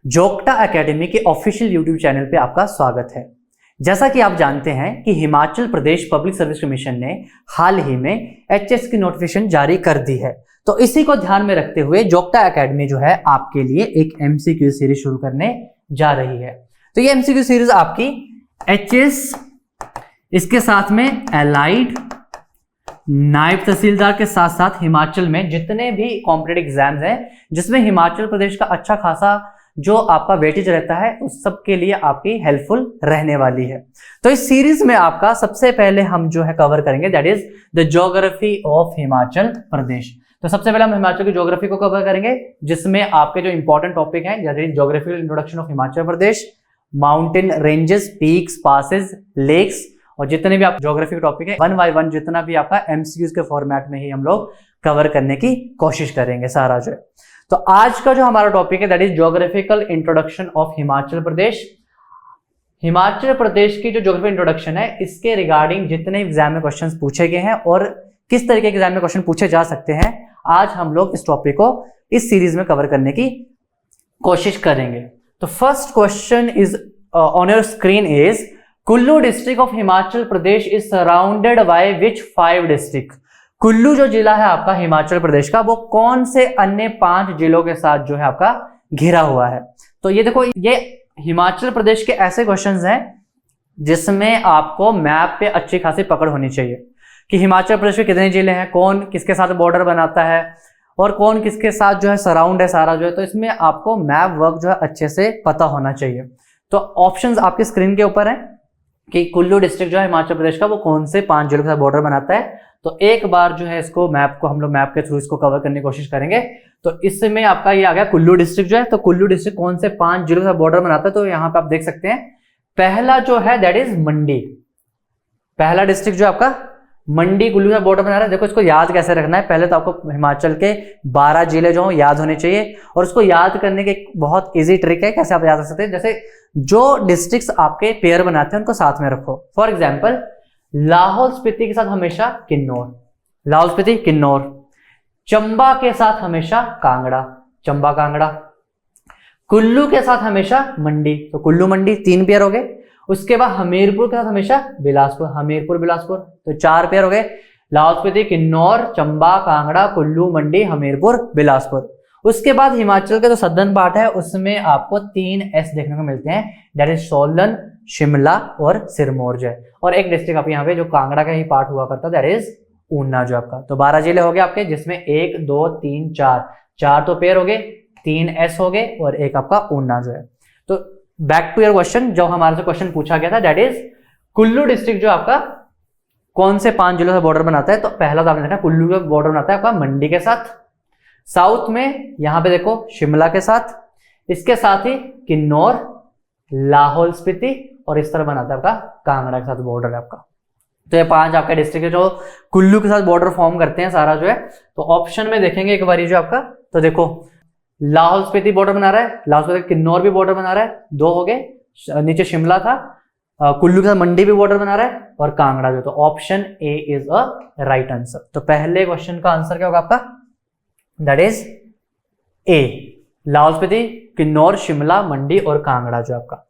जोग्टा academy के official YouTube channel पे आपका स्वागत है। जैसा कि आप जानते हैं कि हिमाचल प्रदेश पब्लिक सर्विस कमीशन ने हाल ही में एचएस की नोटिफिकेशन जारी कर दी है, तो इसी को ध्यान में रखते हुए जोग्टा एकेडमी जो है आपके लिए एक एमसीक्यू सीरीज शुरू करने जा रही है। तो ये एमसीक्यू सीरीज आपकी एचएस, इसके साथ में एलाइड, नायब तहसीलदार के साथ साथ हिमाचल में जितने भी कॉम्पिटिटिव एग्जाम्स हैं जिसमें हिमाचल प्रदेश का अच्छा खासा जो आपका वेटेज रहता है उस सब के लिए आपकी हेल्पफुल रहने वाली है। तो इस सीरीज में आपका सबसे पहले हम जो है कवर करेंगे that is the geography of Himachal Pradesh. तो सबसे पहले हम हिमाचल की ज्योग्राफी को कवर करेंगे, जिसमें आपके जो इंपॉर्टेंट टॉपिक हैं जैसे geographical introduction of Himachal Pradesh, mountain ranges, peaks, passes, lakes, और जितने भी आप ज्योग्राफी के टॉपिक है वन बाय वन जितना भी आपका एमसीक्यूज के फॉर्मेट में ही हम लोग कवर करने की कोशिश करेंगे सारा जो है। तो आज का जो हमारा टॉपिक है that is geographical introduction of Himachal Pradesh. Himachal Pradesh की जो ज्योग्राफी इंट्रोडक्शन है इसके रिगार्डिंग जितने एग्जाम में क्वेश्चंस पूछे गए हैं और किस तरीके के एग्जाम में क्वेश्चन पूछे जा सकते हैं, आज हम लोग इस टॉपिक को इस सीरीज में कवर करने की कोशिश करेंगे। तो first question is on your screen is Kullu district of Himachal Pradesh is surrounded by which 5 district. Kullu जो जिला है आपका हिमाचल प्रदेश का वो कौन से अन्य 5 जिलों के साथ जो है आपका घिरा हुआ है। तो ये देखो, ये हिमाचल प्रदेश के ऐसे क्वेश्चंस हैं जिसमें आपको मैप पे अच्छी खासी पकड़ होनी चाहिए कि हिमाचल प्रदेश के कितने जिले हैं, कौन किसके साथ बॉर्डर बनाता है और कौन किसके साथ जो है सराउंड है सारा जो है। तो इसमें आपको मैप वर्क जो है अच्छे से पता होना चाहिए। तो ऑप्शंस आपकी स्क्रीन के ऊपर है कि कुल्लू डिस्ट्रिक्ट जो है हिमाचल प्रदेश का वो कौन से 5 जिलों के साथ बॉर्डर बनाता है। तो एक बार जो है इसको मैप को हम लोग मैप के थ्रू इसको कवर करने की कोशिश करेंगे। तो इसमें आपका ये आ गया कुल्लू डिस्ट्रिक्ट जो है, तो कुल्लू डिस्ट्रिक्ट कौन से 5 जिलों के साथ बॉर्डर बनाता है। तो यहाँ पे आप देख सकते हैं पहला जो है दैट इज मंडी। पहला डिस्ट्रिक्ट जो आपका मंडी कुल्लू का बॉर्डर बना रहा है। देखो इसको याद कैसे रखना है, पहले तो आपको हिमाचल के 12 जिले जो याद होने चाहिए और उसको याद करने के एक बहुत इजी ट्रिक है कैसे आप याद कर सकते हैं। जैसे जो डिस्ट्रिक्ट्स आपके पेयर बनाते हैं उनको साथ में रखो। फॉर एग्जाम्पल लाहौल स्पीति के साथ हमेशा किन्नौर, लाहौल स्पीति किन्नौर। चंबा के साथ हमेशा कांगड़ा, चंबा कांगड़ा। कुल्लू के साथ हमेशा मंडी, तो कुल्लू मंडी 3 पेयर हो गए। उसके बाद हमीरपुर के साथ हमेशा बिलासपुर, हमीरपुर बिलासपुर, तो 4 पेयर हो गए। लाहौल स्पीति किन्नौर, चंबा कांगड़ा, कुल्लू मंडी, हमीरपुर बिलासपुर। उसके बाद हिमाचल के जो सदर्न पार्ट है उसमें आपको 3 एस देखने को मिलते हैं दैट इज सोलन, शिमला और सिरमौर जो है। और एक डिस्ट्रिक्ट आप यहाँ पे जो कांगड़ा का ही पार्ट हुआ करता है दैट इज ऊना जो आपका। तो 12 जिले हो गए आपके, जिसमें 1 2 3 4 तो पेयर हो गए, 3 एस हो गए और एक आपका ऊना जो है। तो बैक टू योर क्वेश्चन, जो हमारे से क्वेश्चन पूछा गया था दैट इज कुल्लू डिस्ट्रिक्ट जो आपका कौन से 5 जिलों से बॉर्डर बनाता है। तो पहला तो आपने देखा कुल्लू का बॉर्डर बनाता है आपका मंडी के साथ, साउथ में यहां पे देखो शिमला के साथ, इसके साथ ही किन्नौर, लाहौल स्पीति और इस तरह बनाता है आपका कांगड़ा के साथ बॉर्डर है आपका। तो ये 5 आपका डिस्ट्रिक्ट जो कुल्लू के साथ बॉर्डर फॉर्म करते हैं सारा जो है। तो ऑप्शन में देखेंगे एक बार जो आपका, तो देखो लाहौल स्पीति बॉर्डर बना रहा है, लाहौल स्पीति किन्नौर भी बॉर्डर बना रहा है, 2 हो गए। नीचे शिमला था, कुल्लू के साथ मंडी भी बॉर्डर बना रहा है और कांगड़ा जो। तो option A is a right answer. तो पहले क्वेश्चन का आंसर क्या होगा आपका that is A, Lahaul Spiti Kinnaur, Shimla, Mandi और कांगड़ा जो आपका।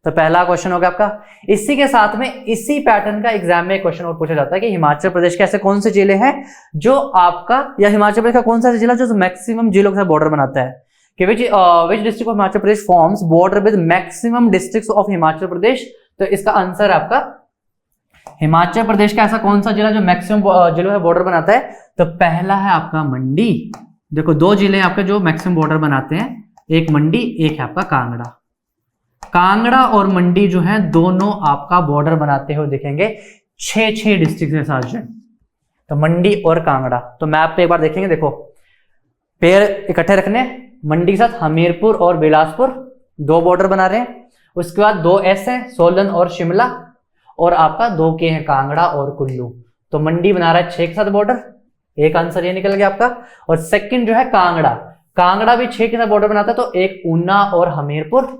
तो पहला क्वेश्चन हो गया आपका। इसी के साथ में इसी पैटर्न का एग्जाम में क्वेश्चन और पूछा जाता है कि हिमाचल प्रदेश के ऐसे कौन से जिले हैं जो आपका, या हिमाचल प्रदेश का कौन सा जिला जो मैक्सिमम जिलों के साथ बॉर्डर बनाता है कि which district of Himachal Pradesh forms border with maximum districts of Himachal Pradesh. तो इसका आंसर है आपका हिमाचल प्रदेश का ऐसा कौन सा जिला जो मैक्सिमम जिलों से बॉर्डर बनाता है। तो पहला है आपका मंडी। देखो 2 जिले आपके जो मैक्सिमम बॉर्डर बनाते हैं, एक मंडी एक है आपका कांगड़ा। कांगड़ा और मंडी जो है दोनों आपका बॉर्डर बनाते हुए दिखेंगे 6 डिस्ट्रिक्ट के साथ जो है। तो मंडी और कांगड़ा, तो मैप पे एक बार देखेंगे, देखो पेयर इकट्ठे रखने, मंडी के साथ हमीरपुर और बिलासपुर 2 बॉर्डर बना रहे हैं। उसके बाद 2 एस है, सोलन और शिमला, और आपका 2 के हैं कांगड़ा और कुल्लू। तो मंडी बना रहा है 6 के साथ बॉर्डर, एक आंसर ये निकल गया आपका। और सेकंड जो है कांगड़ा, कांगड़ा भी 6 के साथ बॉर्डर बनाता है, तो एक ऊना और हमीरपुर,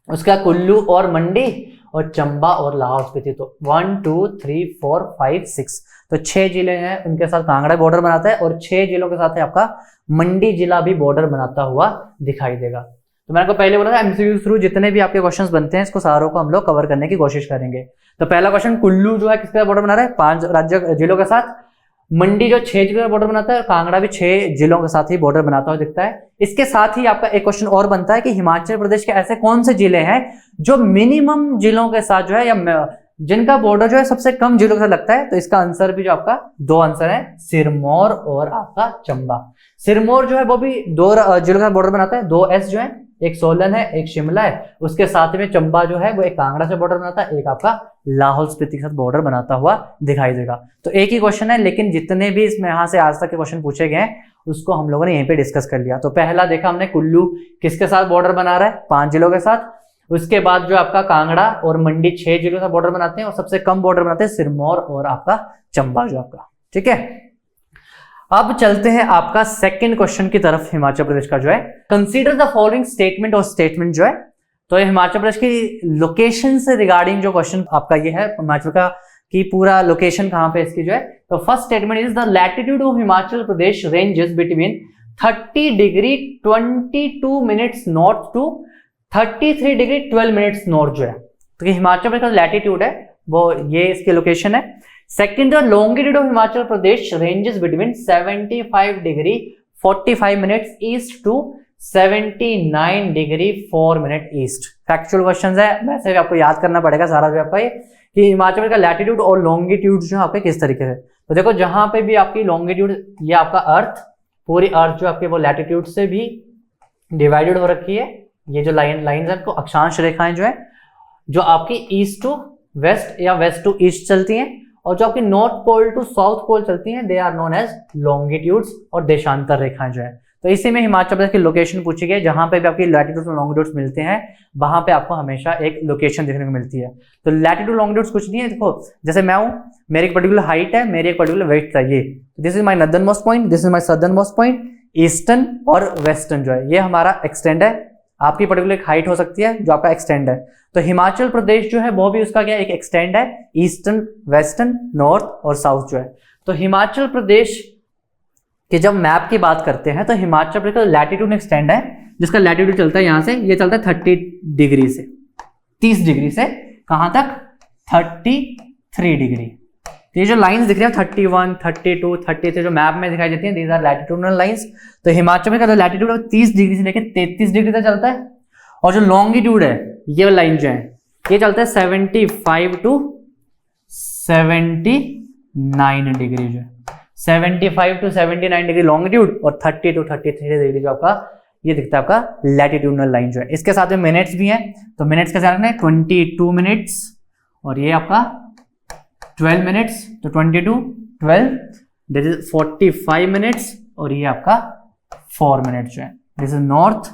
उसका कुल्लू और मंडी, और चंबा और लाहौल स्पीति। तो 1 2 3 4 5 6, तो 6 जिले हैं उनके साथ कांगड़ा बॉर्डर बनाता है और 6 जिलों के साथ है आपका मंडी जिला भी बॉर्डर बनाता हुआ दिखाई देगा। तो मैंने आपको पहले बोला था एमसीक्यू थ्रू जितने भी आपके क्वेश्चंस बनते हैं इसको सारों को हम लोग कवर करने की कोशिश करेंगे। तो पहला क्वेश्चन, कुल्लू जो है किसके साथ बॉर्डर बना रहा है? 5 राज्य जिलों के साथ। मंडी जो 6 जिलों का बॉर्डर बनाता है, कांगड़ा भी 6 जिलों के साथ ही बॉर्डर बनाता हुआ दिखता है। इसके साथ ही आपका एक क्वेश्चन और बनता है कि हिमाचल प्रदेश के ऐसे कौन से जिले हैं जो मिनिमम जिलों के साथ जो है या जिनका बॉर्डर जो है सबसे कम जिलों के साथ लगता है। तो इसका आंसर भी जो आपका 2 आंसर है, सिरमौर और आपका चंबा। सिरमौर जो है वो भी 2 जिलों के साथ बॉर्डर बनाता है, 2 एस जो है, एक सोलन है एक शिमला है। उसके साथ में चंबा जो है वो एक कांगड़ा से बॉर्डर बनाता है, एक आपका लाहौल स्पीति के साथ बॉर्डर बनाता हुआ दिखाई देगा। तो एक ही क्वेश्चन है, लेकिन जितने भी इसमें यहां से आज तक के क्वेश्चन पूछे गए हैं उसको हम लोगों ने यहीं पे डिस्कस कर लिया। तो पहला देखा हमने कुल्लू किसके साथ बॉर्डर बना रहा है? 5 जिलों के साथ। उसके बाद जो आपका कांगड़ा और मंडी 6 जिलों का बॉर्डर बनाते हैं और सबसे कम बॉर्डर बनाते हैं सिरमौर और आपका चंबा जो आपका, ठीक है। अब चलते हैं आपका सेकंड क्वेश्चन की तरफ हिमाचल प्रदेश का जो है, कंसीडर द फॉलोइंग स्टेटमेंट और स्टेटमेंट जो है। तो ये हिमाचल प्रदेश की लोकेशन से रिगार्डिंग जो क्वेश्चन आपका ये है हिमाचल का कि पूरा लोकेशन कहां पे इसकी जो है। तो first statement is the latitude of Himachal Pradesh ranges between 30 degree 22 minutes north to 33 degree 12 minutes north जो है। तो हिमाचल प्रदेश का लैटिट्यूड है वो ये इसकी लोकेशन है। Second, the longitude of Himachal Pradesh ranges between 75 degree 45 minutes east to 79 degree 4 minute east. Factual questions है, वैसे भी आपको याद करना पड़ेगा सारा जो आपका ये कि हिमाचल प्रदेश का लैटिट्यूड और लॉन्गिट्यूड जो है आपके किस तरीके से। तो देखो जहां पे भी आपकी लॉन्गिट्यूड, ये आपका अर्थ, पूरी अर्थ जो आपके वो लैटिट्यूड से भी डिवाइडेड हो रखी है। ये जो लाइन्स है को अक्षांश रेखाएं जो है जो आपकी ईस्ट टू वेस्ट या वेस्ट टू ईस्ट चलती हैं, और जो आपकी north pole to south pole चलती हैं, they are known as longitudes और देशांतर रेखाएं जो है। तो इसी में हिमाचल प्रदेश की लोकेशन पूछी गई, जहां पे भी आपकी लैटिट्यूड्स और लॉन्गिट्यूड्स मिलते हैं वहां पे आपको हमेशा एक लोकेशन देखने को मिलती है। तो लैटिट्यूड लॉन्गिट्यूड्स कुछ नहीं है, देखो जैसे मैं हूं, मेरी एक पर्टिकुलर हाइट है, मेरी एक पर्टिकुलर वेट है, ये this is my northern most point, this is my southern most point, eastern और वेस्टर्न जो है ये हमारा एक्सटेंड है। आपकी पर्टिकुलर एक हाइट हो सकती है जो आपका एक्सटेंड है। तो हिमाचल प्रदेश जो है वो भी उसका क्या एक एक्सटेंड है, ईस्टर्न, वेस्टर्न, नॉर्थ और साउथ जो है। तो हिमाचल प्रदेश के जब मैप की बात करते हैं तो हिमाचल प्रदेश का लैटिट्यूड एक्सटेंड है जिसका लैटिट्यूड चलता है यहां से, ये चलता है 30 डिग्री से 30 डिग्री से कहां तक? 33 डिग्री। तो ये जो लाइंस दिख रही हैं 31, 32, 33 जो मैप में दिखाई देती हैं, दीज आर लैटिट्यूडनल लाइंस। तो हिमाचल प्रदेश का लैटिट्यूड 30 डिग्री से लेकर 33 डिग्री तक चलता है, और जो लॉन्गिट्यूड है ये लाइन जो है ये चलता है 75 टू 79 डिग्री जो है, 75 टू 79 डिग्री लॉन्गिट्यूड और 30 टू 33 डिग्री जो आपका ये दिखता है आपका लैटिट्यूडनल लाइन जो है। इसके साथ में मिनट्स भी हैं, तो मिनट्स कैसे रखना है? 22 मिनट्स और ये आपका 12 मिनट्स, तो 22 12 दिस इज 45 मिनट्स और ये आपका 4 मिनट्स जो है। दिस इज नॉर्थ,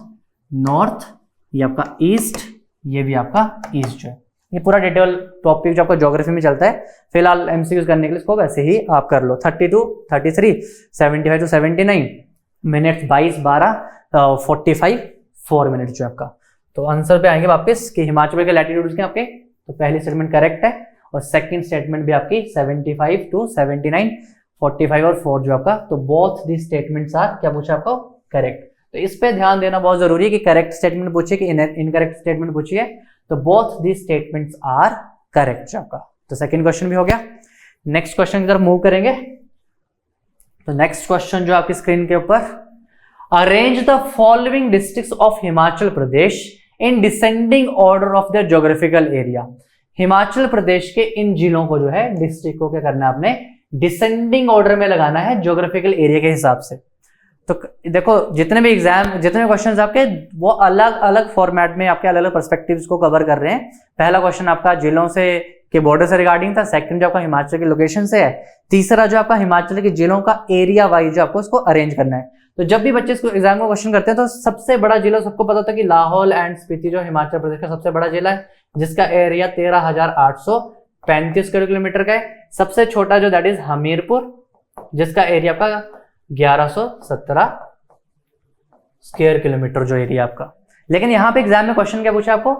नॉर्थ, ये आपका ईस्ट, ये भी आपका ईस्ट जो है। ये पूरा डिटेल टॉपिक जो आपका ज्योग्राफी में चलता है, फिलहाल एमसीक्यूज करने के लिए इसको वैसे ही आप कर लो। 32, 33, 75 टू 79 मिनट, 22, 12, 45, 4 मिनट जो है आपका। तो आंसर पे आएंगे वापस कि हिमाचल प्रदेश के लैटिट्यूड के आपके, तो पहली स्टेटमेंट करेक्ट है और सेकंड स्टेटमेंट भी आपकी 75 टू 79, 45 और 4 जो आपका। तो बोथ दी स्टेटमेंट्स आर क्या पूछा आपको? करेक्ट। तो इस पे ध्यान देना बहुत जरूरी है कि करेक्ट स्टेटमेंट पूछिए कि इनकरेक्ट स्टेटमेंट पूछिए। तो both the statements are correct आपका। तो सेकंड क्वेश्चन भी हो गया। नेक्स्ट क्वेश्चन की तरफ मूव करेंगे। तो नेक्स्ट क्वेश्चन जो आपकी स्क्रीन के ऊपर, arrange the following districts of Himachal Pradesh in descending order of the geographical area. Himachal Pradesh के इन जिलों को जो है डिस्ट्रिक्ट को क्या करना है आपने डिसेंडिंग ऑर्डर में लगाना है ज्योग्राफिकल एरिया के हिसाब से। तो देखो जितने भी क्वेश्चंस आपके वो अलग अलग फॉर्मेट में आपके अलग अलग पर्सपेक्टिव्स को कवर कर रहे हैं। पहला क्वेश्चन आपका जिलों से के बॉर्डर से रिगार्डिंग था, सेकंड जो आपका हिमाचल की लोकेशन से है, तीसरा जो आपका हिमाचल के जिलों का एरिया वाइज जो आपको इसको अरेंज करना है। तो जब भी बच्चे इसको एग्जाम में क्वेश्चन करते हैं तो सबसे बड़ा जिला सबको पता होता है कि लाहौल एंड स्पीति जो हिमाचल प्रदेश का सबसे बड़ा जिला है जिसका एरिया 13,835 स्क्वायर किलोमीटर का है। सबसे छोटा जो दैट इज हमीरपुर जिसका एरिया आपका 1117 स्क्वायर किलोमीटर जो एरिया आपका। लेकिन यहाँ पे एग्जाम में क्वेश्चन क्या पूछा आपको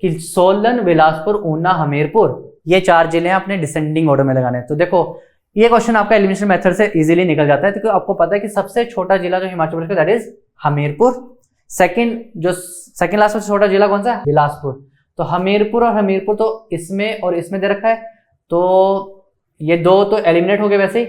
कि सोलन, बिलासपुर, ऊना, हमीरपुर ये 4 जिले हैं अपने डिसेंडिंग ऑर्डर में लगाने। तो देखो ये क्वेश्चन आपका एलिमिनेशन मेथड से इजीली निकल जाता है क्योंकि आपको पता है कि सबसे छोटा जिला जो हिमाचल प्रदेश का that is Hamirpur, second last में छोटा जिला कौन सा है? बिलासपुर। तो हमीरपुर और हमीरपुर तो इसमें और इसमें दे रखा है, तो ये दो तो एलिमिनेट हो गए वैसे ही,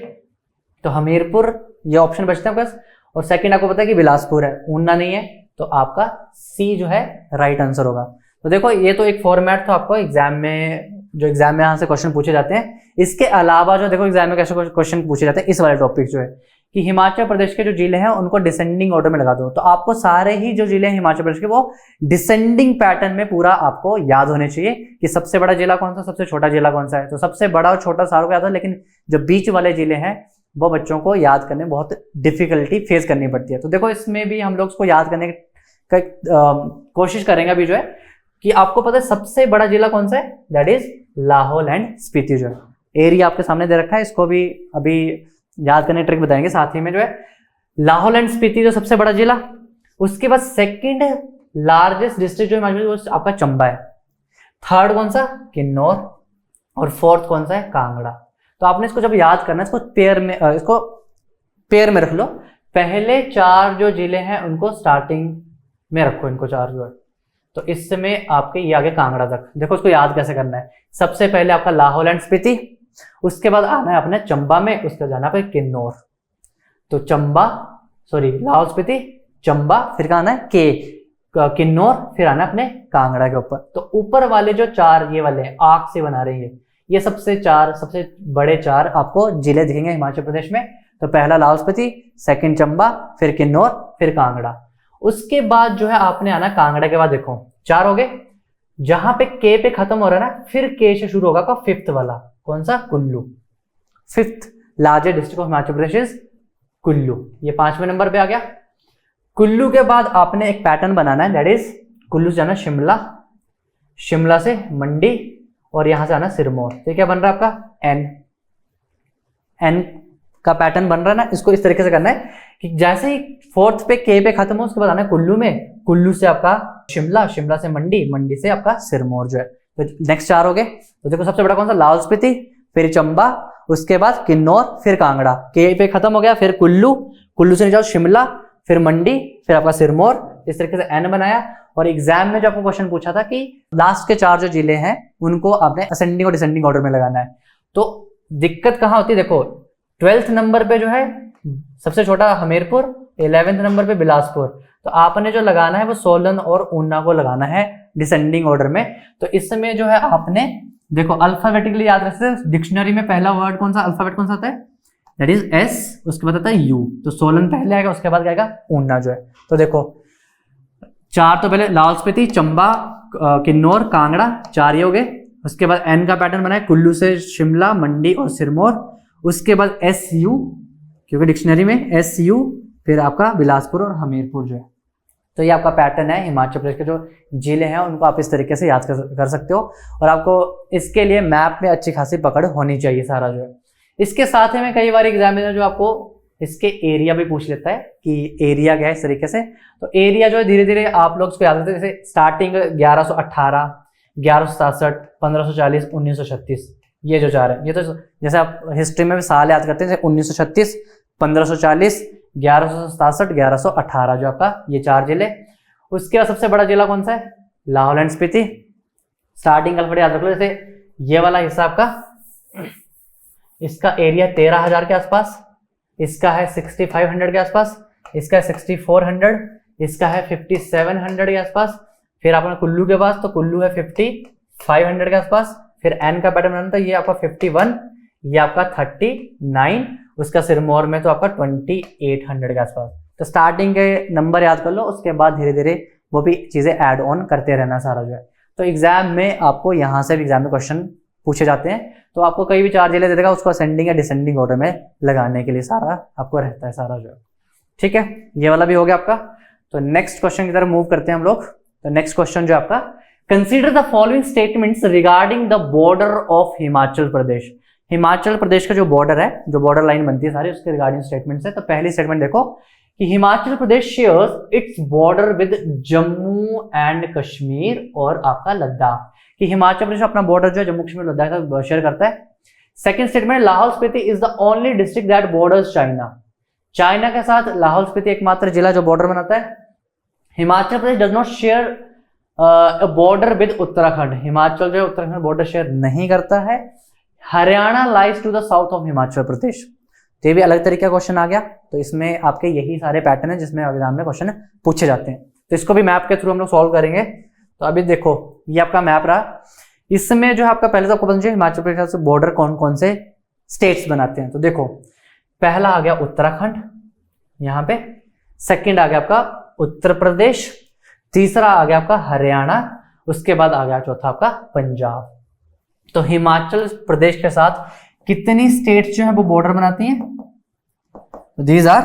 तो हमीरपुर ये ऑप्शन बचता है आपके पास। और सेकंड आपको पता है कि बिलासपुर है, ऊना नहीं है, तो आपका सी जो है राइट आंसर होगा। तो देखो ये तो एक फॉर्मेट था आपको एग्जाम में, जो एग्जाम में यहाँ से क्वेश्चन पूछे जाते हैं। इसके अलावा जो देखो एग्जाम में कैसे क्वेश्चन पूछे जाते हैं, इस वाले टॉपिक जो है कि हिमाचल प्रदेश के जो जिले हैं उनको डिसेंडिंग ऑर्डर में लगा दो। तो आपको सारे ही जो जिले हैं हिमाचल प्रदेश के वो डिसेंडिंग पैटर्न में पूरा आपको याद होने चाहिए कि सबसे बड़ा जिला कौन सा, सबसे छोटा जिला कौन सा है। तो सबसे बड़ा और छोटा सारों को याद हो, लेकिन जो बीच वाले जिले हैं वो बच्चों को याद करने में बहुत डिफिकल्टी फेस करनी पड़ती है। तो देखो इसमें भी हम लोग उसको याद करने का कोशिश करेंगे अभी जो है कि आपको पता है सबसे बड़ा जिला कौन सा है, that is Lahaul and Spiti. जो है एरिया आपके सामने दे रखा है, इसको भी अभी याद करने ट्रिक बताएंगे साथ ही में। जो है लाहौल एंड स्पीति जो सबसे बड़ा जिला, उसके बाद सेकंड लार्जेस्ट डिस्ट्रिक्ट जो है वो आपका चंबा है, थर्ड कौन सा किन्नौर, और फोर्थ कौन सा है कांगड़ा। तो आपने इसको जब याद करना है इसको पेयर में रख लो। पहले चार जो जिले हैं उनको स्टार्टिंग में रखो, इनको चार जो है, तो इसमें आपके ये आगे कांगड़ा तक। देखो इसको याद कैसे करना है, सबसे पहले आपका लाहौल एंड स्पीति, उसके बाद आना है अपने चंबा में, उसके बाद जाना है किन्नौर। तो लाहौल स्पीति चंबा, फिर कहाँ आना है किन्नौर, फिर आना अपने कांगड़ा के ऊपर। तो ऊपर वाले जो चार ये वाले आग से बना रहे हैं, ये सबसे बड़े चार आपको जिले दिखेंगे हिमाचल प्रदेश में। तो पहला लाहौल स्पीति, सेकंड चंबा, फिर किन्नौर, फिर कांगड़ा। उसके बाद जो है आपने आना कांगड़ा के बाद, देखो चार हो गए, जहां पे के पे खत्म हो रहा है ना, फिर के से शुरू होगा फिफ्थ वाला कौन सा, Kullu. Fifth largest district of Himachal Pradesh is Kullu, ये 5वें नंबर पे आ गया। कुल्लू के बाद आपने एक पैटर्न बनाना है, दैट इज कुल्लू से जाना शिमला, शिमला से मंडी, और यहां से आना सिरमौर। तो क्या बन रहा है आपका एन का पैटर्न बन रहा है ना। इसको इस तरीके से करना है कि जैसे ही फोर्थ पे के पे खत्म हो, उसके बाद आना है कुल्लू में, कुल्लू से आपका शिमला, शिमला से मंडी, मंडी से आपका सिरमौर जो है। तो नेक्स्ट चार हो गए। तो देखो सबसे बड़ा कौन सा, लाहौल स्पीति, फिर चंबा, उसके बाद किन्नौर, फिर कांगड़ा, के पे खत्म हो गया, फिर कुल्लू, कुल्लू से जाओ शिमला, फिर मंडी, फिर आपका सिरमौर। इस तरीके से एन बनाया। और एग्जाम में जो आपको क्वेश्चन पूछा था कि लास्ट के चार जो जिले हैं उनको आपने असेंडिंग और डिसेंडिंग ऑर्डर में लगाना है। तो दिक्कत कहां होती है, देखो 12th नंबर पे जो है सबसे छोटा हमीरपुर, 11th नंबर पे बिलासपुर। तो आपने जो लगाना है वो सोलन और ऊना को लगाना है डिसेंडिंग ऑर्डर में। तो इसमें जो है आपने देखो अल्फाबेटिकली याद रखते हैं, डिक्शनरी में पहला वर्ड कौन सा, अल्फाबेट कौन सा आता है, दैट इज एस, उसके बाद आता है यू। तो सोलन पहले आएगा, उसके बाद आएगा ऊना जो है। तो देखो चार तो पहले लाहौल स्पीति, चंबा, किन्नौर, कांगड़ा, चार ही हो गए। उसके बाद एन का पैटर्न बनाए, कुल्लू से शिमला, मंडी और सिरमौर। उसके बाद एस यू, क्योंकि डिक्शनरी में एस यू, फिर आपका बिलासपुर और हमीरपुर जो है। तो ये आपका पैटर्न है हिमाचल प्रदेश के जो जिले हैं उनको आप इस तरीके से याद कर सकते हो। और आपको इसके लिए मैप में अच्छी खासी पकड़ होनी चाहिए सारा जो है। इसके साथ में कई बार एग्जामिनर जो आपको इसके एरिया भी पूछ लेता है कि एरिया क्या है इस तरीके से। तो एरिया जो है धीरे धीरे आप लोग उसको याद रखते हैं, जैसे स्टार्टिंग 1118, 1167, 1540, 1936, ये जो चार है, ये तो जैसे आप हिस्ट्री में भी साल याद करते हैं, जैसे 1936, 1540, 1167, 1118 जो आपका ये चार जिले। उसके बाद सबसे बड़ा जिला कौन सा है, Lahaul and Spiti. Starting alphabet याद रख लो, जैसे ये वाला हिस्सा आपका, इसका एरिया 13,000 के आसपास, इसका है 6500 के आसपास, इसका है 6400, इसका है 5700 के आसपास। फिर आपने कुल्लू के पास, तो कुल्लू है 5500 के आसपास। फिर एन का पैटर्न बनाना था, ये आपका 51, ये आपका 39, उसका सिरमौर में तो आपका 2800 के आसपास। तो स्टार्टिंग के नंबर याद कर लो, उसके बाद धीरे धीरे वो भी चीजें ऐड ऑन करते रहना सारा जो है। तो एग्जाम में आपको यहाँ से भी एग्जाम में क्वेश्चन पूछे जाते हैं। तो आपको कई भी चार जिले दे देगा, उसको असेंडिंग या डिसेंडिंग ऑर्डर में लगाने के लिए सारा आपको रहता है सारा जो है। ठीक है, ये वाला भी हो गया आपका। तो नेक्स्ट क्वेश्चन की तरफ मूव करते हैं हम लोग। तो नेक्स्ट क्वेश्चन जो आपका, consider the following statements regarding the border of Himachal Pradesh. Himachal Pradesh का जो बॉर्डर है, जो बॉर्डर लाइन बनती है सारी, उसके रिगार्डिंग स्टेटमेंट्स है। तो पहली स्टेटमेंट देखो कि Himachal Pradesh shares its border with Jammu and Kashmir और आपका लद्दाख, कि हिमाचल प्रदेश अपना बॉर्डर जो है जम्मू कश्मीर लद्दाख का शेयर करता है। Second statement, Lahaul Spiti is the only district that borders China. China के साथ लाहौल स्पीति एकमात्र जिला जो बॉर्डर बनाता है Himachal Pradesh does not share border with Uttarakhand, Himachal जो है उत्तराखंड बॉर्डर शेयर नहीं करता है। Haryana lies to the south of Himachal Pradesh, तो ये भी अलग तरीके का क्वेश्चन आ गया। तो इसमें आपके यही सारे पैटर्न है जिसमें एग्जाम में क्वेश्चन पूछे जाते हैं। तो इसको भी मैप के थ्रू हम लोग सॉल्व करेंगे। तो अभी देखो ये आपका मैप रहा, इसमें जो है आपका पहले तो आपको पता चाहिए हिमाचल प्रदेश से बॉर्डर कौन कौन से स्टेट्स बनाते हैं। तो देखो पहला आ गया उत्तराखंड यहाँ पे, सेकंड आ गया आपका उत्तर प्रदेश, तीसरा आ गया आपका हरियाणा, उसके बाद आ गया चौथा आपका पंजाब। तो हिमाचल प्रदेश के साथ कितनी स्टेट्स जो है वो बॉर्डर बनाती हैं? दीज आर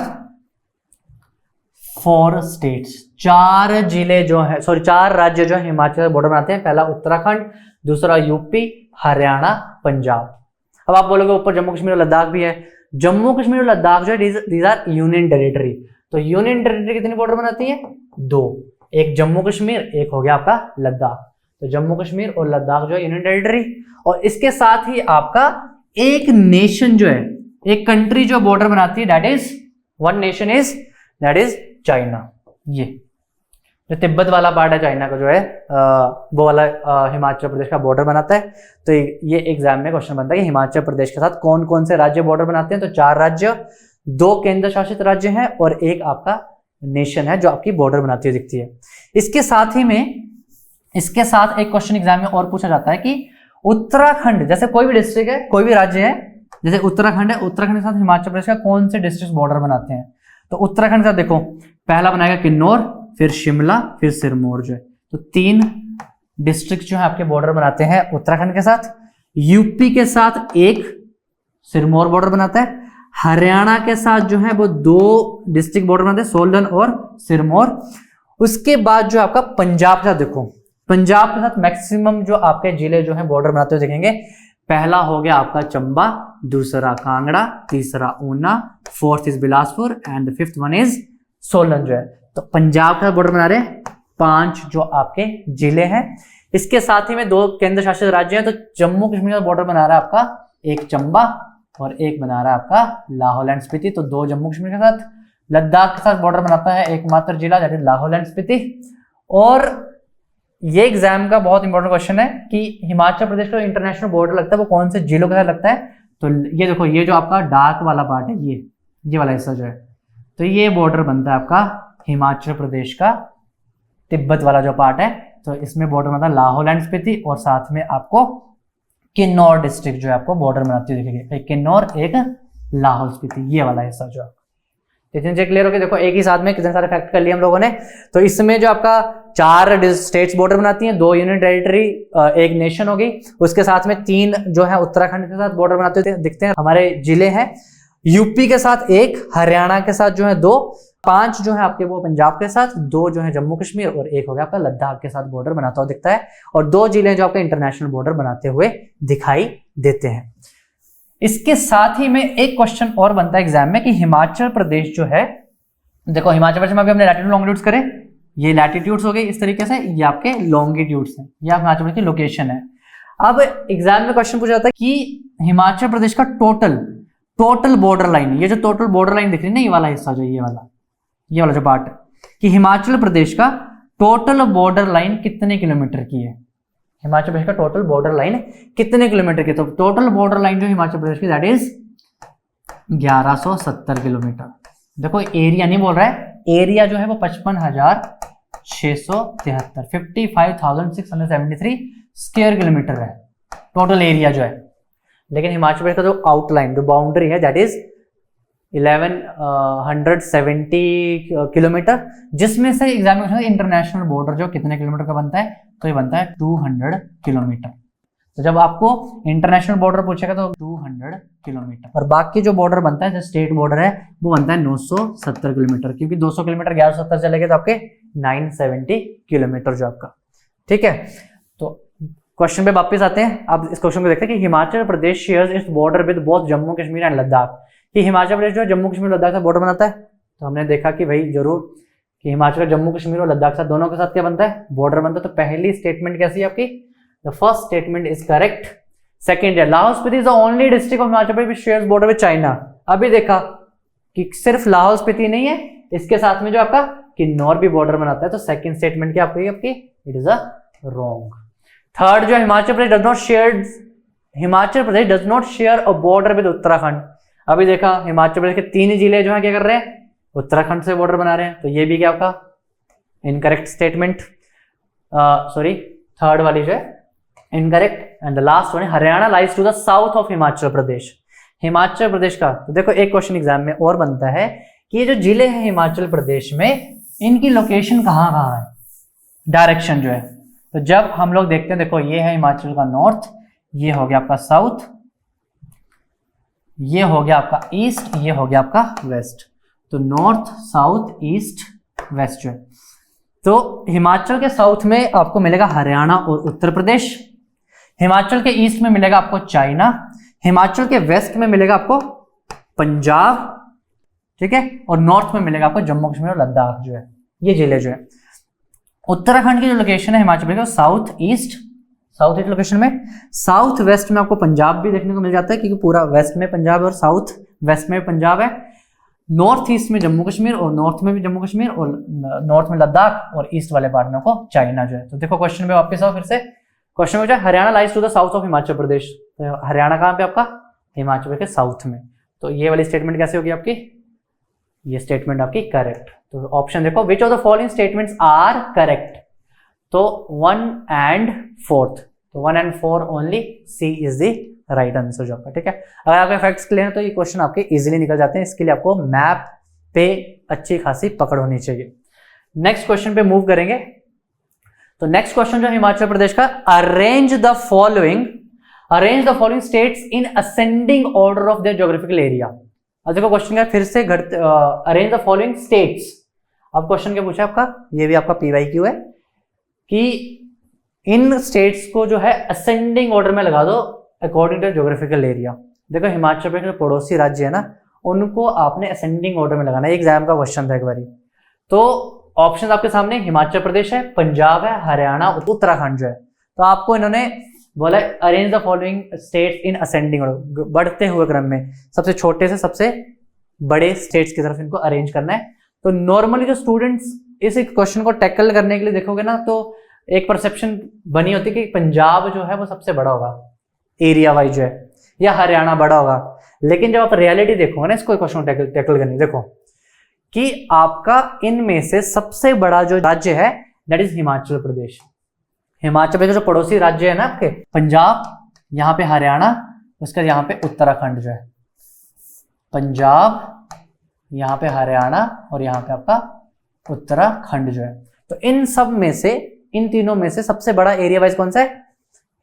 4 स्टेट्स, 4 जिले जो है, सॉरी 4 राज्य जो है हिमाचल से बॉर्डर बनाते हैं। पहला उत्तराखंड, दूसरा यूपी, हरियाणा, पंजाब। अब आप बोलोगे ऊपर जम्मू कश्मीर और लद्दाख भी है। जम्मू कश्मीर और लद्दाख जो है दीज आर यूनियन टेरिटरी। तो यूनियन टेरिटरी कितनी बॉर्डर बनाती है? 2, एक जम्मू कश्मीर, एक हो गया आपका लद्दाख। तो जम्मू कश्मीर और लद्दाख जो है यूनियन टेरिटरी, और इसके साथ ही आपका एक नेशन जो है, एक कंट्री जो बॉर्डर बनाती है, that is one nation is that is China. ये जो तिब्बत वाला पार्ट है चाइना का जो है वो वाला हिमाचल प्रदेश का बॉर्डर बनाता है। तो ये एग्जाम में क्वेश्चन बनता है कि हिमाचल प्रदेश के साथ कौन कौन से राज्य बॉर्डर बनाते हैं। तो 4 राज्य, 2 केंद्र शासित राज्य हैं और एक आपका नेशन है जो आपकी बॉर्डर बनाती हुई दिखती है। इसके साथ ही में इसके साथ एक क्वेश्चन एग्जाम में और पूछा जाता है कि उत्तराखंड, जैसे कोई भी डिस्ट्रिक्ट है, कोई भी राज्य है, जैसे उत्तराखंड है, उत्तराखंड के साथ हिमाचल प्रदेश का कौन से डिस्ट्रिक्ट बॉर्डर बनाते हैं? तो उत्तराखंड का देखो पहला बनाएगा किन्नौर, फिर शिमला, फिर सिरमौर जो है। तो 3 डिस्ट्रिक्ट जो है आपके बॉर्डर बनाते हैं उत्तराखंड के साथ। यूपी के साथ एक सिरमौर बॉर्डर बनाता है। हरियाणा के साथ जो है वो 2 डिस्ट्रिक्ट बॉर्डर बनाते हैं, सोलन और सिरमौर। उसके बाद जो आपका पंजाब का देखो, पंजाब के साथ मैक्सिमम जो आपके जिले जो है बॉर्डर बनाते हुए देखेंगे। पहला हो गया आपका चंबा, दूसरा कांगड़ा, तीसरा Una, 4th is Bilaspur and the 5th one is Solan जो है। तो पंजाब का बॉर्डर बना रहे हैं 5 जो आपके जिले हैं। इसके साथ ही में 2 केंद्र शासित राज्य हैं। तो जम्मू कश्मीर का बॉर्डर बना रहा है आपका एक चंबा और एक बना रहा है आपका लाहौल एंड स्पीति। तो 2 जम्मू कश्मीर के साथ। लद्दाख के साथ बॉर्डर बनाता है एकमात्र जिला that is Lahaul and Spiti. और ये एग्जाम का बहुत इंपॉर्टेंट क्वेश्चन है कि हिमाचल प्रदेश का इंटरनेशनल बॉर्डर लगता है वो कौन से जिलों के साथ लगता है? तो ये देखो ये जो आपका डार्क वाला पार्ट है, ये वाला हिस्सा जो है, तो ये बॉर्डर बनता है आपका हिमाचल प्रदेश का तिब्बत वाला जो पार्ट है। तो इसमें बॉर्डर बनता है लाहौल एंड स्पीति और साथ में आपको किन्नौर डिस्ट्रिक्ट जो है आपको बॉर्डर बनाती हुई दिखेगी। एक किन्नौर, एक लाहौल स्पीति, ये वाला हिस्सा जो है। इतने चीज क्लियर हो गए? देखो एक ही साथ में कितने सारे फैक्ट कर लिए हम लोगों ने। तो इसमें जो आपका 4 स्टेट्स बॉर्डर बनाती हैं, 2 यूनियन टेरिटरी, एक नेशन होगी। उसके साथ में 3 जो है उत्तराखंड के साथ बॉर्डर बनाते हुए दिखते हैं हमारे जिले हैं। यूपी के साथ 1, हरियाणा के साथ जो है 2, 5 जो है आपके वो पंजाब के साथ, 2 जो है जम्मू कश्मीर और 1 हो गया आपका लद्दाख के साथ बॉर्डर बनाता हुआ दिखता है। और 2 जिले जो आपके इंटरनेशनल बॉर्डर बनाते हुए दिखाई देते हैं। इसके साथ ही में एक क्वेश्चन और बनता है एग्जाम में कि हिमाचल प्रदेश जो है, देखो हिमाचल प्रदेश में अभी हमने लैटिट्यूड लॉन्गिट्यूड्स करे, ये लैटिट्यूड्स हो गए इस तरीके से, ये आपके लॉन्गिट्यूड्स हैं, ये हिमाचल प्रदेश की लोकेशन है। अब एग्जाम में क्वेश्चन पूछा जाता है कि हिमाचल प्रदेश का टोटल बॉर्डर लाइन, ये जो टोटल बॉर्डर लाइन दिख रही है ना, ये वाला हिस्सा जो ये वाला जो पार्ट है, कि हिमाचल प्रदेश का टोटल बॉर्डर लाइन कितने किलोमीटर की है? हिमाचल प्रदेश का टोटल बॉर्डर लाइन कितने किलोमीटर की? तो टोटल बॉर्डर लाइन जो हिमाचल प्रदेश की दैट इज 1170 किलोमीटर। देखो एरिया नहीं बोल रहा है, एरिया जो है वो 55,673 55,673 स्क्वायर किलोमीटर है टोटल एरिया जो है। लेकिन हिमाचल प्रदेश का जो आउटलाइन, जो बाउंड्री है दैट इज 1170 किलोमीटर, जिसमें से एग्जामिनेशन इंटरनेशनल बॉर्डर जो कितने किलोमीटर का बनता है? तो ये बनता है 200 किलोमीटर। तो जब आपको इंटरनेशनल बॉर्डर पूछेगा तो 200 किलोमीटर, और बाकी जो बॉर्डर बनता है, जो स्टेट बॉर्डर है, वो बनता है 970 किलोमीटर, क्योंकि 200 किलोमीटर 1170 चलेगा तो आपके 970 किलोमीटर जो आपका। ठीक है, तो क्वेश्चन पे वापस आते हैं। अब इस क्वेश्चन को देखते हैं कि Himachal Pradesh shares its border with both Jammu Kashmir and Ladakh. कि हिमाचल प्रदेश जो है जम्मू कश्मीर और लद्दाख से बॉर्डर बनाता है। तो हमने देखा कि भाई जरूर कि हिमाचल जम्मू कश्मीर और लद्दाख साथ दोनों के साथ क्या बनता है? बॉर्डर बनता है। तो पहली स्टेटमेंट कैसी है आपकी? The first statement is correct. Second है Lahaul Spiti is the only district of Himachal Pradesh which shares border with China. अभी देखा कि सिर्फ लाहौल स्पीति नहीं है, इसके साथ में जो आपका कि नॉर्थ भी बॉर्डर बनाता है, तो सेकंड स्टेटमेंट क्या आपकी it is a wrong. Third जो Himachal Pradesh does not share a border with Uttarakhand. अभी देखा हिमाचल प्रदेश के 3 जिले जो है क्या कर रहे हैं, उत्तराखंड से बॉर्डर बना रहे हैं, तो ये भी क्या आपका इनकरेक्ट स्टेटमेंट, सॉरी थर्ड वाली जो है incorrect. And the last one, Haryana lies to the south of Himachal Pradesh. Himachal Pradesh का तो देखो एक क्वेश्चन एग्जाम में और बनता है कि ये जो जिले हैं हिमाचल प्रदेश में, इनकी लोकेशन कहाँ कहाँ है, डायरेक्शन जो है। तो जब हम लोग देखते हैं, देखो ये है हिमाचल का नॉर्थ, ये हो गया आपका साउथ, ये हो गया आपका ईस्ट, ये हो गया आपका वेस्ट। तो नॉर्थ साउथ ईस्ट वेस्ट जो है, तो हिमाचल के साउथ में आपको मिलेगा हरियाणा और उत्तर प्रदेश, हिमाचल के ईस्ट में मिलेगा आपको चाइना, हिमाचल के वेस्ट में मिलेगा आपको पंजाब, ठीक है, और नॉर्थ में मिलेगा आपको जम्मू कश्मीर और लद्दाख जो है, ये जिले जो है। उत्तराखंड की जो लोकेशन है हिमाचल प्रदेश साउथ ईस्ट लोकेशन में, साउथ वेस्ट में आपको पंजाब भी देखने को मिल जाता है क्योंकि पूरा वेस्ट में पंजाब है और साउथ वेस्ट में पंजाब है। नॉर्थ ईस्ट में जम्मू कश्मीर और नॉर्थ में भी जम्मू कश्मीर और नॉर्थ में लद्दाख और ईस्ट वाले पार्ट में आपको चाइना जो है। तो देखो क्वेश्चन में वापस आओ फिर से, क्वेश्चन में जो है Haryana lies to the south of Himachal Pradesh, तो हरियाणा कहाँ पे आपका, हिमाचल प्रदेश के साउथ में। तो ये वाली स्टेटमेंट कैसे होगी आपकी, ये स्टेटमेंट आपकी करेक्ट। तो ऑप्शन देखो, which of the following statements are correct, तो 1 and 4, तो 1 and 4 only, C is the right answer जो आपका, ठीक है। अगर आपके फैक्ट्स क्लियर है तो ये क्वेश्चन आपके इजीली निकल जाते हैं, इसके लिए आपको मैप पे अच्छी खासी पकड़ होनी चाहिए। नेक्स्ट क्वेश्चन पे मूव करेंगे। तो नेक्स्ट क्वेश्चन जो हिमाचल प्रदेश का, arrange the following states in ascending order of their geographical area. अब देखो क्वेश्चन का फिर से अरेंज द फॉलोइंग स्टेट्स। अब क्वेश्चन क्या पूछा आपका, ये भी आपका PYQ है कि इन स्टेट्स को जो है असेंडिंग ऑर्डर में लगा दो अकॉर्डिंग टू ज्योग्राफिकल एरिया। देखो हिमाचल प्रदेश के पड़ोसी राज्य है ना, उनको आपने असेंडिंग ऑर्डर में लगाना है, एग्जाम का क्वेश्चन था एक बारी। तो ऑप्शन आपके सामने हिमाचल प्रदेश है, पंजाब है, हरियाणा, उत्तराखंड जो है। तो आपको इन्होंने बोला arrange the following states in ascending order, बढ़ते हुए क्रम में सबसे छोटे से सबसे बड़े स्टेट्स की तरफ इनको अरेंज करना है। तो नॉर्मली जो स्टूडेंट्स इस क्वेश्चन को टैकल करने के लिए देखोगे ना, तो एक परसेप्शन बनी होती है कि पंजाब जो है वो सबसे बड़ा होगा एरिया वाइज जो है, या हरियाणा बड़ा होगा। लेकिन जब आप रियलिटी देखोगे ना इसको क्वेश्चन टैकल करने, देखो कि आपका इनमें से सबसे बड़ा जो राज्य है दैट इज हिमाचल प्रदेश। हिमाचल प्रदेश जो पड़ोसी राज्य है ना आपके, पंजाब, यहाँ पे हरियाणा, उसका यहाँ पे उत्तराखंड जो है, पंजाब, यहाँ पे हरियाणा और यहाँ पे आपका उत्तराखंड जो है। तो इन सब में से, इन तीनों में से सबसे बड़ा एरिया वाइज कौन सा है,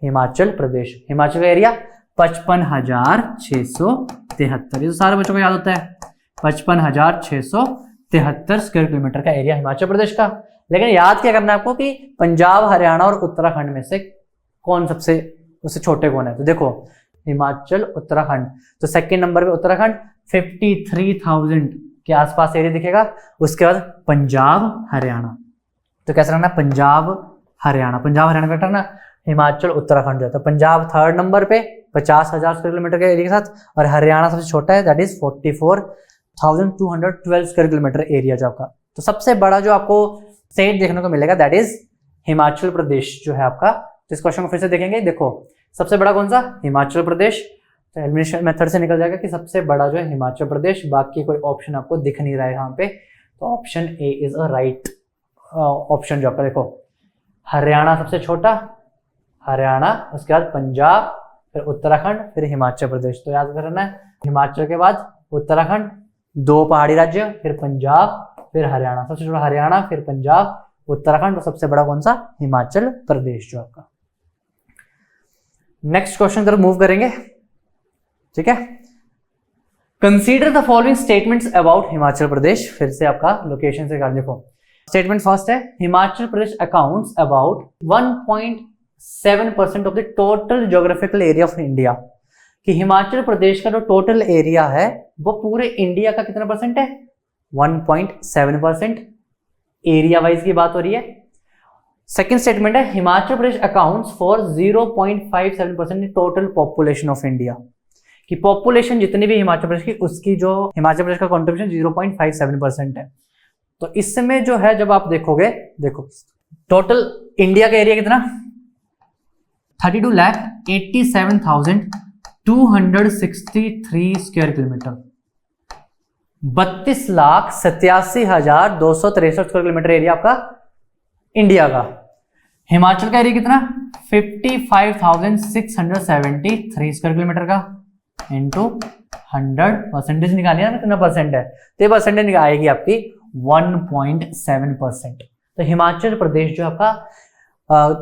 हिमाचल प्रदेश। हिमाचल का एरिया 55,673, ये तो सारे बच्चों को याद होता है, 55,673 स्क्वायर किलोमीटर का एरिया हिमाचल प्रदेश का। लेकिन याद क्या करना है आपको कि पंजाब, हरियाणा और उत्तराखंड में से कौन सबसे उससे छोटे कौन है। तो देखो हिमाचल, उत्तराखंड, तो सेकंड नंबर पे उत्तराखंड 53,000 के आसपास एरिया दिखेगा। उसके बाद पंजाब, हरियाणा, तो कैसा रहना, पंजाब हरियाणा का रहना, हिमाचल उत्तराखंड जो है। तो पंजाब थर्ड नंबर पे 50,000 स्क्वायर किलोमीटर के एरिया के साथ, और हरियाणा सबसे छोटा है that is 44,212 square kilometre area जो आपका। तो सबसे बड़ा जो आपको स्टेट देखने को मिलेगा दैट इज हिमाचल प्रदेश जो है आपका। तो इस क्वेश्चन को फिर से देखेंगे, देखो सबसे बड़ा कौन सा, हिमाचल प्रदेश। तो एलिमिनेशन मेथड से निकल जाएगा कि सबसे बड़ा जो है हिमाचल प्रदेश, बाकी कोई ऑप्शन आपको दिख नहीं रहा है यहाँ पे। तो option A is a right option जो आपका। देखो हरियाणा सबसे छोटा, हरियाणा, उसके बाद पंजाब, फिर उत्तराखंड, फिर हिमाचल प्रदेश। तो याद करना है हिमाचल के बाद उत्तराखंड, 2 पहाड़ी राज्य, फिर पंजाब, फिर हरियाणा। सबसे छोटा हरियाणा, फिर पंजाब, उत्तराखंड, और सबसे बड़ा कौन सा, हिमाचल प्रदेश जो आपका। नेक्स्ट क्वेश्चन तरफ मूव करेंगे, ठीक है। Consider the following statements about Himachal Pradesh. फिर से आपका लोकेशन से कर देखो। स्टेटमेंट फर्स्ट है, Himachal Pradesh accounts about 1.7% of the total geographical area of India. कि हिमाचल प्रदेश का जो टोटल एरिया है वो पूरे इंडिया का कितना परसेंट है, 1.7%। एरिया वाइज की बात हो रही है। सेकेंड स्टेटमेंट है, Himachal Pradesh accounts for 0.57% total population of India. कि पॉपुलेशन जितनी भी हिमाचल प्रदेश की, उसकी जो हिमाचल प्रदेश का कॉन्ट्रीब्यूशन 0.57% है। तो इसमें जो है जब आप देखोगे, देखो टोटल इंडिया का एरिया कितना 32,87,263 square kilometre, 32,87,263 square kilometre area आपका इंडिया का। हिमाचल का एरिया कितना 55,673 स्क्वायर किलोमीटर का इंटू 100 परसेंटेज निकालिए ना, कितना परसेंट है, तो ये परसेंटेज आएगी आपकी 1.7%। तो हिमाचल प्रदेश जो आपका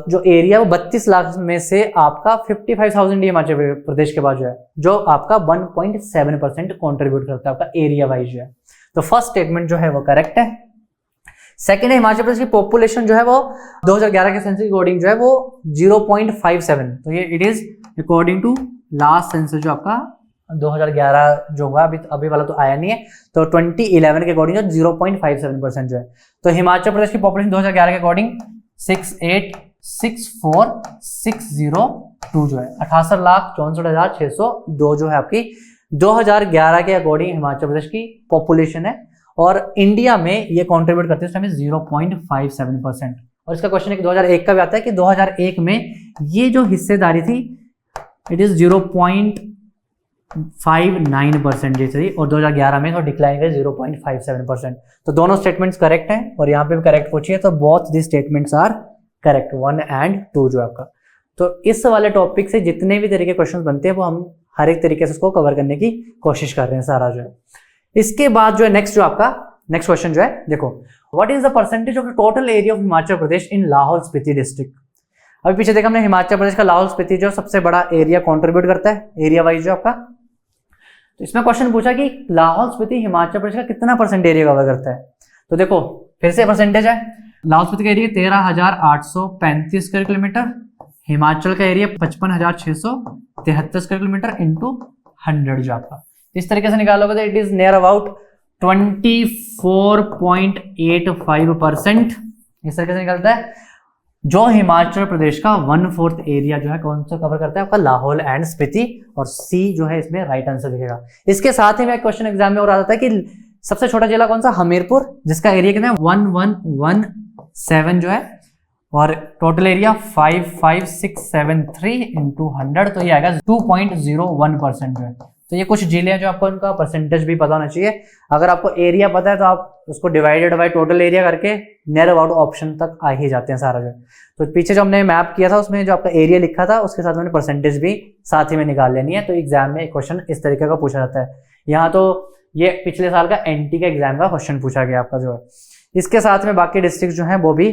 जो एरिया वो 32 लाख में से आपका 55,000 हिमाचल प्रदेश के बाद जो है जो आपका 1.7% कॉन्ट्रीब्यूट करता है आपका एरिया वाइज जो है। तो फर्स्ट स्टेटमेंट जो है वो करेक्ट है। सेकेंड है हिमाचल प्रदेश की पॉपुलेशन जो है वो 2011 के सेंसस अकॉर्डिंग जो है वो 0.57, तो ये it is according to last census जो आपका 2011 जो होगा, अभी वाला तो आया नहीं है, तो 2011 के अकॉर्डिंग 0.57% जो है। तो हिमाचल प्रदेश की पॉपुलेशन 2011 के अकॉर्डिंग 68,64,602 जो है 68,64,602 जो है आपकी 2011 के अकॉर्डिंग हिमाचल प्रदेश की पॉपुलेशन है, और इंडिया में ये कंट्रीब्यूट करते हैं 0.57%। और इसका क्वेश्चन है कि 2001 का भी आता है कि 2001 में ये जो हिस्सेदारी थी इट इज 0.59% जैसे, और 2011 में तो डिक्लाइन है 0.57%। तो दोनों स्टेटमेंट्स करेक्ट हैं, और यहाँ पे भी करेक्ट पूछिए तो both the statements are correct, 1 and 2 जो आपका। तो इस वाले टॉपिक से जितने भी तरीके क्वेश्चन बनते हैं वो हम हर एक तरीके से उसको कवर करने की कोशिश कर रहे हैं सारा जो है। इसके बाद जो है नेक्स्ट जो आपका नेक्स्ट क्वेश्चन जो है, देखो what is the percentage of the total area of Himachal Pradesh in Lahaul Spiti district. अभी पीछे देखा हमने हिमाचल प्रदेश का लाहौल स्पीति जो सबसे बड़ा एरिया कंट्रीब्यूट करता है एरिया वाइज जो आपका। तो इसमें क्वेश्चन पूछा कि लाहौल स्पीति हिमाचल प्रदेश का कितना परसेंट एरिया कवर करता है। तो देखो फिर से परसेंटेज है, लाहौल स्पीति का एरिया 13,835 स्क्वायर किलोमीटर, हिमाचल का एरिया 55,673 स्क्वायर किलोमीटर इंटू 100 जो आपका। इस तरीके से निकालोगे तो इट इज नियर अबाउट 24.85%। इस तरीके से निकलता है जो हिमाचल प्रदेश का 1/4 एरिया जो है कौन सा कवर करता है आपका लाहौल एंड स्पीति, और सी जो है इसमें राइट आंसर दिखेगा। इसके साथ ही में क्वेश्चन एग्जाम में और आता है कि सबसे छोटा जिला कौन सा, हमीरपुर, जिसका एरिया कितना है 1117 जो है, और टोटल एरिया 55,673 इंटू 100, तो ये आएगा 2.01% जो है। तो ये कुछ जिले हैं जो आपको उनका परसेंटेज भी पता होना चाहिए। अगर आपको एरिया पता है तो आप उसको डिवाइडेड बाय टोटल एरिया करके नियर अबाउट ऑप्शन तक आ ही जाते हैं सारा जो। तो पीछे जो हमने मैप किया था उसमें जो आपका एरिया लिखा था उसके साथ मैंने परसेंटेज भी साथ ही में निकाल लेनी है। तो एग्जाम में क्वेश्चन इस तरीके का पूछा जाता है। यहाँ तो ये पिछले साल का एनटी का एग्जाम का क्वेश्चन पूछा गया आपका जो है। इसके साथ में बाकी डिस्ट्रिक्ट जो है वो भी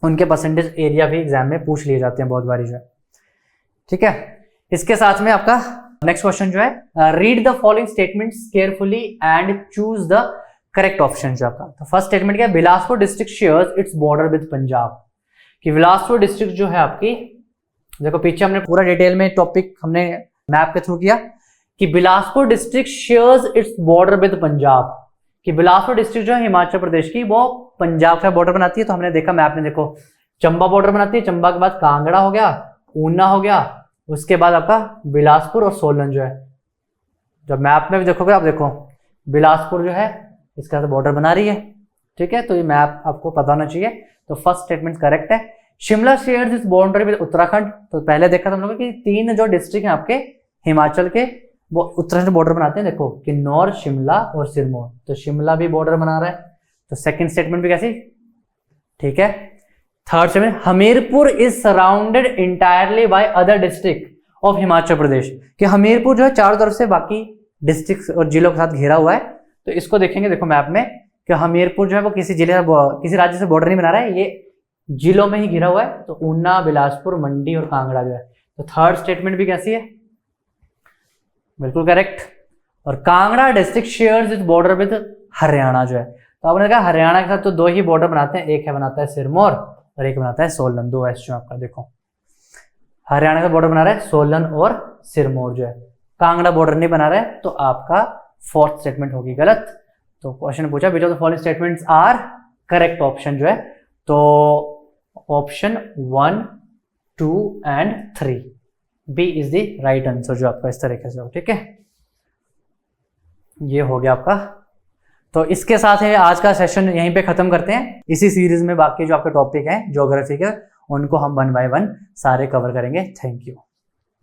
उनके परसेंटेज एरिया भी एग्जाम में पूछ लिए जाते हैं बहुत बारी जो है, ठीक है। इसके साथ में आपका नेक्स्ट क्वेश्चन जो है, read the following statements carefully and choose the correct option जो आपका। तो फर्स्ट स्टेटमेंट क्या है, Bilaspur district shares its border with Punjab. कि बिलासपुर डिस्ट्रिक्ट जो है आपकी, देखो पीछे हमने पूरा डिटेल में टॉपिक हमने मैप के थ्रू किया कि Bilaspur district shares its border with Punjab. कि बिलासपुर डिस्ट्रिक्ट जो है हिमाचल प्रदेश की वो पंजाब का बॉर्डर बनाती है। तो हमने देखा मैप में, देखो चंबा बॉर्डर बनाती है, चंबा के बाद कांगड़ा हो गया, ऊना हो गया, उसके बाद आपका बिलासपुर और सोलन जो है। जब मैप में भी देखोगे आप, देखो बिलासपुर जो है इसका तो बॉर्डर बना रही है, ठीक है। तो ये मैप आपको पता होना चाहिए। तो फर्स्ट स्टेटमेंट करेक्ट है। शिमला शेयर्स इस बाउंड्री विद उत्तराखंड। तो पहले देखा था हम लोग कि 3 जो डिस्ट्रिक्ट हैं आपके हिमाचल के वो उत्तराखंड बॉर्डर बनाते हैं। देखो किन्नौर, शिमला और सिरमौर। तो शिमला भी बॉर्डर बना रहा है। तो सेकंड स्टेटमेंट भी कैसी, ठीक है। Third statement, Hamirpur is surrounded entirely by other district of Himachal Pradesh. कि हमीरपुर जो है चारों तरफ से बाकी डिस्ट्रिक्ट और जिलों के साथ घिरा हुआ है। तो इसको देखेंगे, देखो मैप में कि हमीरपुर जो है वो किसी जिले किसी राज्य से बॉर्डर नहीं बना रहा है, ये जिलों में ही घिरा हुआ है। तो ऊना, बिलासपुर, मंडी और कांगड़ा जो है। तो थर्ड स्टेटमेंट भी कैसी है, बिल्कुल करेक्ट। और Kangra district shares is border with Haryana जो है। तो आपने कहा हरियाणा के साथ तो 2 ही बॉर्डर बनाते हैं, एक है बनाता है सिरमौर और एक बनाता है सोलन। 2 एस जो आपका, देखो हरियाणा का बॉर्डर बना रहा है सोलन और सिरमौर जो है, कांगड़ा बॉर्डर नहीं बना रहा है। तो आपका फोर्थ स्टेटमेंट होगी गलत। तो क्वेश्चन पूछा which of the following statements are correct option जो है। तो option 1, 2 and 3 B is the right answer जो आपका इस तरीके से हो, ठीक है। ये हो गया आपका तो इसके साथ है आज का सेशन यहीं पे खत्म करते हैं। इसी सीरीज में बाकी जो आपके टॉपिक हैं ज्योग्राफी के, उनको हम 1 बाय 1 सारे कवर करेंगे। Thank you.